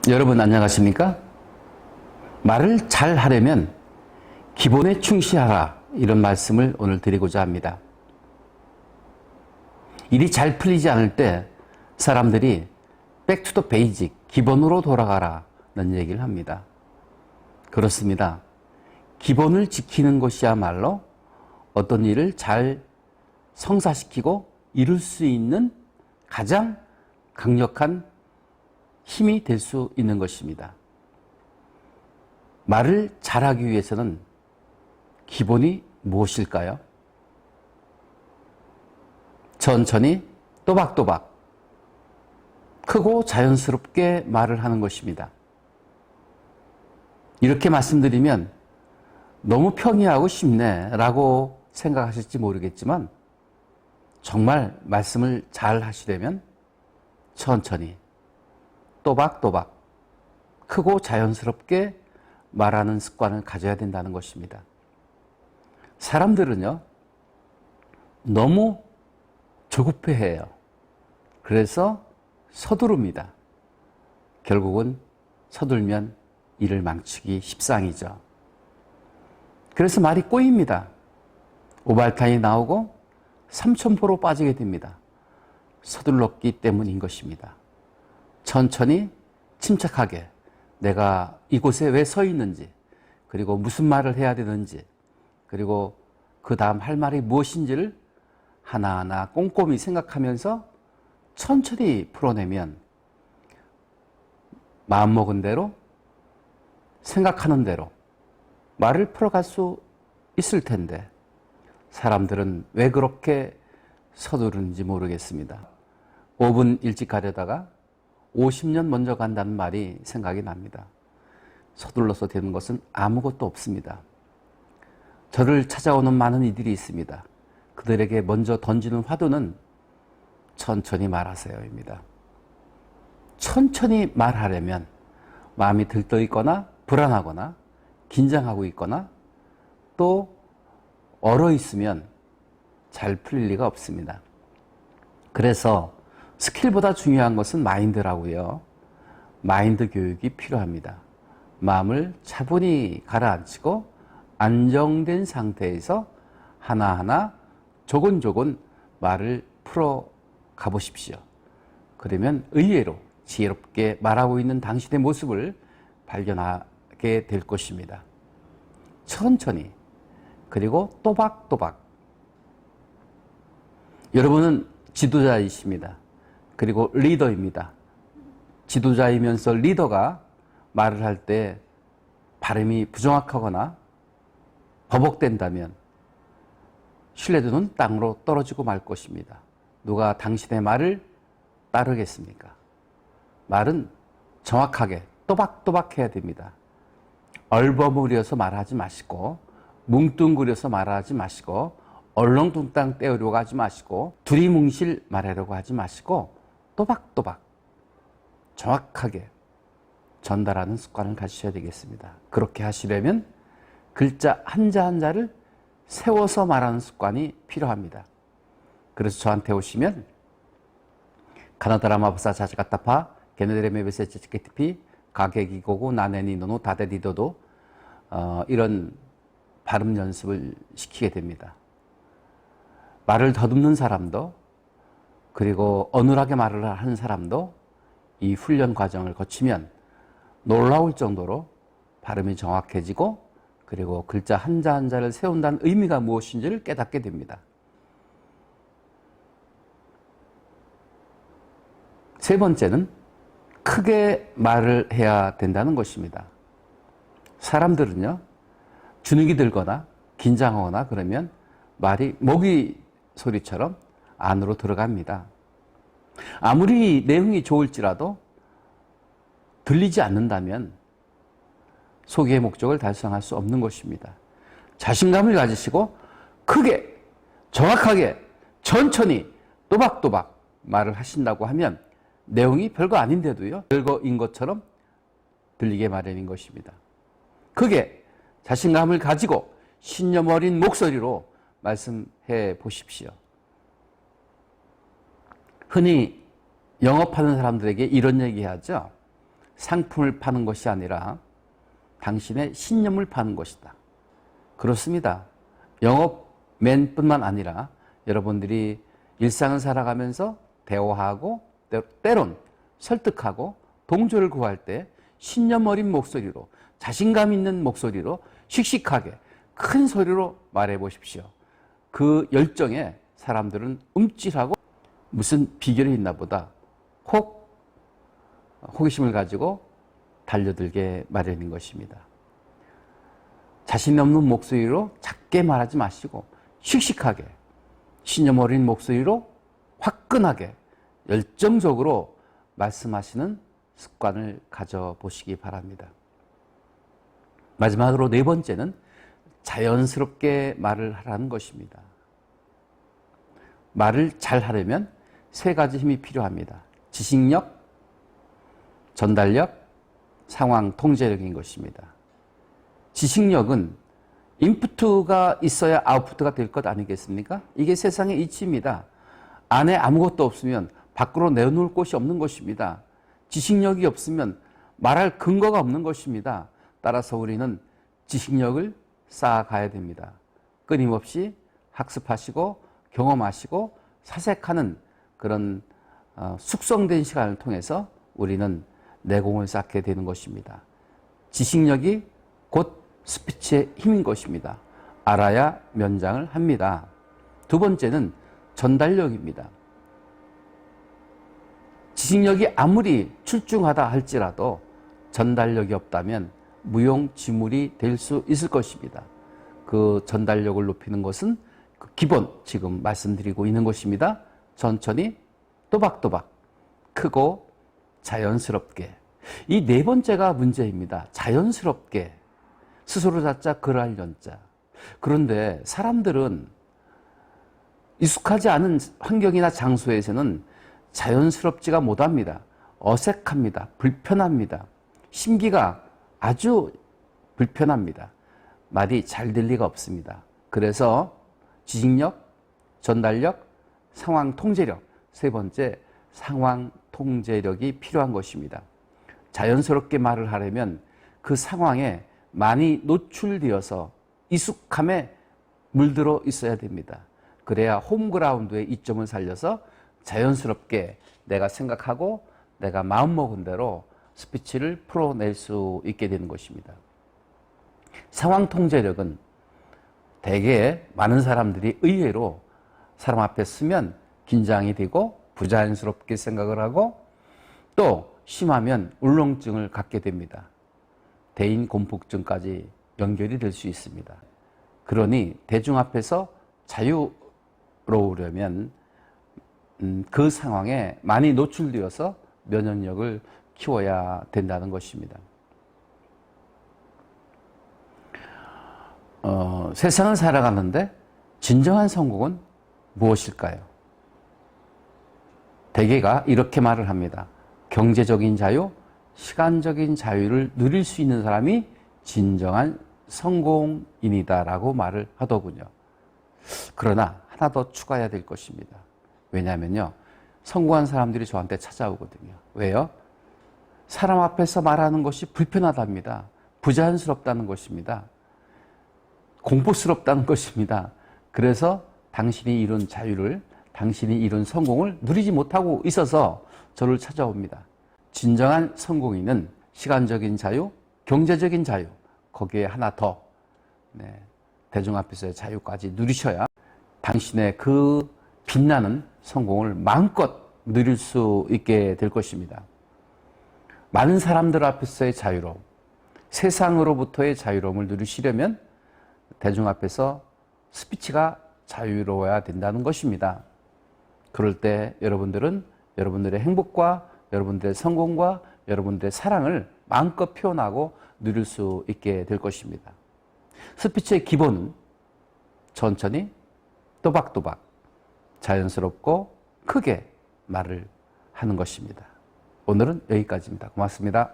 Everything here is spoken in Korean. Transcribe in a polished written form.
여러분 안녕하십니까? 말을 잘 하려면 기본에 충실하라, 이런 말씀을 오늘 드리고자 합니다. 일이 잘 풀리지 않을 때 사람들이 back to the basic, 기본으로 돌아가라는 얘기를 합니다. 그렇습니다. 기본을 지키는 것이야말로 어떤 일을 잘 성사시키고 이룰 수 있는 가장 강력한 힘이 될 수 있는 것입니다. 말을 잘하기 위해서는 기본이 무엇일까요? 천천히 또박또박 크고 자연스럽게 말을 하는 것입니다. 이렇게 말씀드리면 너무 평이하고 쉽네 라고 생각하실지 모르겠지만, 정말 말씀을 잘 하시려면 천천히 또박또박 크고 자연스럽게 말하는 습관을 가져야 된다는 것입니다. 사람들은요, 너무 조급해해요. 그래서 서두릅니다. 결국은 서둘면 일을 망치기 십상이죠. 그래서 말이 꼬입니다. 오발탄이 나오고 삼천포로 빠지게 됩니다. 서둘렀기 때문인 것입니다. 천천히 침착하게 내가 이곳에 왜 서 있는지, 그리고 무슨 말을 해야 되는지, 그리고 그 다음 할 말이 무엇인지를 하나하나 꼼꼼히 생각하면서 천천히 풀어내면 마음먹은 대로, 생각하는 대로 말을 풀어갈 수 있을 텐데, 사람들은 왜 그렇게 서두르는지 모르겠습니다. 5분 일찍 가려다가 50년 먼저 간다는 말이 생각이 납니다. 서둘러서 되는 것은 아무것도 없습니다. 저를 찾아오는 많은 이들이 있습니다. 그들에게 먼저 던지는 화두는 천천히 말하세요입니다. 천천히 말하려면 마음이 들떠 있거나 불안하거나 긴장하고 있거나 또 얼어 있으면 잘 풀릴 리가 없습니다. 그래서 스킬보다 중요한 것은 마인드라고요. 마인드 교육이 필요합니다. 마음을 차분히 가라앉히고 안정된 상태에서 하나하나 조곤조곤 말을 풀어 가보십시오. 그러면 의외로 지혜롭게 말하고 있는 당신의 모습을 발견하게 될 것입니다. 천천히, 그리고 또박또박. 여러분은 지도자이십니다. 그리고 리더입니다. 지도자이면서 리더가 말을 할 때 발음이 부정확하거나 버벅된다면 신뢰도는 땅으로 떨어지고 말 것입니다. 누가 당신의 말을 따르겠습니까? 말은 정확하게 또박또박 해야 됩니다. 얼버무려서 말하지 마시고, 뭉뚱그려서 말하지 마시고, 얼렁뚱땅 떼으려고 하지 마시고, 두리뭉실 말하려고 하지 마시고, 또박또박 정확하게 전달하는 습관을 가지셔야 되겠습니다. 그렇게 하시려면 글자 한자 한자를 세워서 말하는 습관이 필요합니다. 그래서 저한테 오시면 가나다라 마법사 자자가타파 게네데레메 베세체 치케티피 가게기고고 나네니노노 다데디도도 이런 발음 연습을 시키게 됩니다. 말을 더듬는 사람도, 그리고 어눌하게 말을 하는 사람도 이 훈련 과정을 거치면 놀라울 정도로 발음이 정확해지고, 그리고 글자 한자 한자를 세운다는 의미가 무엇인지를 깨닫게 됩니다. 세 번째는 크게 말을 해야 된다는 것입니다. 사람들은요, 주눅이 들거나 긴장하거나 그러면 말이 모기 소리처럼 안으로 들어갑니다. 아무리 내용이 좋을지라도 들리지 않는다면 소기의 목적을 달성할 수 없는 것입니다. 자신감을 가지시고 크게, 정확하게, 천천히, 또박또박 말을 하신다고 하면 내용이 별거 아닌데도요, 별거인 것처럼 들리게 마련인 것입니다. 크게 자신감을 가지고 신념 어린 목소리로 말씀해 보십시오. 흔히 영업하는 사람들에게 이런 얘기하죠. 상품을 파는 것이 아니라 당신의 신념을 파는 것이다. 그렇습니다. 영업맨뿐만 아니라 여러분들이 일상을 살아가면서 대화하고 때론 설득하고 동조를 구할 때 신념 어린 목소리로, 자신감 있는 목소리로 씩씩하게 큰 소리로 말해 보십시오. 그 열정에 사람들은 움찔하고 무슨 비결이 있나 보다 호기심을 가지고 달려들게 마련인 것입니다. 자신 없는 목소리로 작게 말하지 마시고 씩씩하게 신념 어린 목소리로 화끈하게 열정적으로 말씀하시는 습관을 가져보시기 바랍니다. 마지막으로 네 번째는 자연스럽게 말을 하라는 것입니다. 말을 잘 하려면 세 가지 힘이 필요합니다. 지식력, 전달력, 상황 통제력인 것입니다. 지식력은 인풋가 있어야 아웃풋가 될 것 아니겠습니까? 이게 세상의 이치입니다. 안에 아무것도 없으면 밖으로 내놓을 곳이 없는 것입니다. 지식력이 없으면 말할 근거가 없는 것입니다. 따라서 우리는 지식력을 쌓아가야 됩니다. 끊임없이 학습하시고 경험하시고 사색하는 그런 숙성된 시간을 통해서 우리는 내공을 쌓게 되는 것입니다. 지식력이 곧 스피치의 힘인 것입니다. 알아야 면장을 합니다. 두 번째는 전달력입니다. 지식력이 아무리 출중하다 할지라도 전달력이 없다면 무용지물이 될 수 있을 것입니다. 그 전달력을 높이는 것은 그 기본 지금 말씀드리고 있는 것입니다. 천천히 또박또박 크고 자연스럽게. 이 네 번째가 문제입니다. 자연스럽게. 스스로 자자 그럴 연자. 그런데 사람들은 익숙하지 않은 환경이나 장소에서는 자연스럽지가 못합니다. 어색합니다. 불편합니다. 심기가 아주 불편합니다. 말이 잘 될 리가 없습니다. 그래서 지식력, 전달력, 상황 통제력, 세 번째 상황 통제력이 필요한 것입니다. 자연스럽게 말을 하려면 그 상황에 많이 노출되어서 익숙함에 물들어 있어야 됩니다. 그래야 홈그라운드의 이점을 살려서 자연스럽게 내가 생각하고 내가 마음먹은 대로 스피치를 풀어낼 수 있게 되는 것입니다. 상황 통제력은 대개 많은 사람들이 의외로 사람 앞에 서면 긴장이 되고 부자연스럽게 생각을 하고 또 심하면 울렁증을 갖게 됩니다. 대인 공포증까지 연결이 될 수 있습니다. 그러니 대중 앞에서 자유로우려면 그 상황에 많이 노출되어서 면역력을 키워야 된다는 것입니다. 세상을 살아가는데 진정한 성공은 무엇일까요? 대개가 이렇게 말을 합니다. 경제적인 자유, 시간적인 자유를 누릴 수 있는 사람이 진정한 성공인이다라고 말을 하더군요. 그러나 하나 더 추가해야 될 것입니다. 왜냐하면요, 성공한 사람들이 저한테 찾아오거든요. 왜요? 사람 앞에서 말하는 것이 불편하답니다. 부자연스럽다는 것입니다. 공포스럽다는 것입니다. 그래서 당신이 이룬 자유를, 당신이 이룬 성공을 누리지 못하고 있어서 저를 찾아옵니다. 진정한 성공인은 시간적인 자유, 경제적인 자유, 거기에 하나 더 대중 앞에서의 자유까지 누리셔야 당신의 그 빛나는 성공을 마음껏 누릴 수 있게 될 것입니다. 많은 사람들 앞에서의 자유로움, 세상으로부터의 자유로움을 누리시려면 대중 앞에서 스피치가 자유로워야 된다는 것입니다. 그럴 때 여러분들은 여러분들의 행복과 여러분들의 성공과 여러분들의 사랑을 마음껏 표현하고 누릴 수 있게 될 것입니다. 스피치의 기본은 천천히 또박또박 자연스럽고 크게 말을 하는 것입니다. 오늘은 여기까지입니다. 고맙습니다.